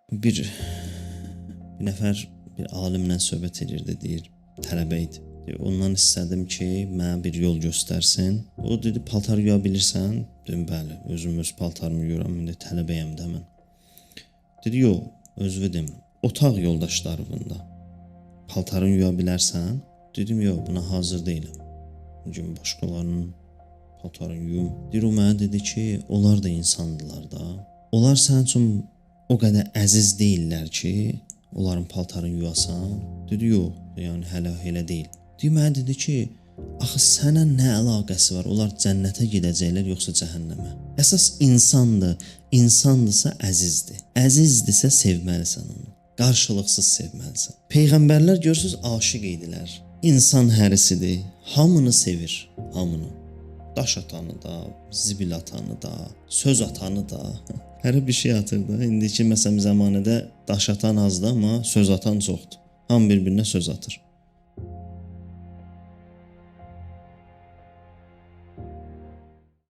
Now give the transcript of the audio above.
Bir nəfər bir alimlə söhbət edirdi, deyir, tələbə idi. Ondan istədim ki, mənə bir yol göstərsin. O dedi, paltar yuya bilirsən? Dedim, bəli, özüm öz paltarımı yuyuram, indi tələbəyəm də mən. Dedi, yox, özüdüm, otaq yoldaşlarımında. Paltarını yuya bilərsən? Dedim, yox, buna hazır deyiləm. Gün başqalarının paltarını yuyum. Deyir, o mənə dedi ki, onlar da insandılar da. Onlar sənin üçün o qədər əziz deyirlər ki, onların paltarını yuyasan. Dedi, yox, yəni hələ elə deyil. Deyir, mənə dedi ki, axı sənə nə əlaqəsi var? Onlar cənnətə gedəcəklər yoxsa cəhənnəmə? Əsas insandır, insandırsa əzizdir. Əzizdirsə sevməlisən onu. Qarşılıqsız sevməlisən. Peyğəmbərlər görürsüz, aşiq idilər. İnsan hərisidir, hamını sevir, hamını. Daş atanı da, zibil atanı da, söz atanı da. Hər bir şey atır da. İndiki məsələn zəmanədə daş atan azdır, amma söz atan çoxdur. Hamı bir-birinə söz atır.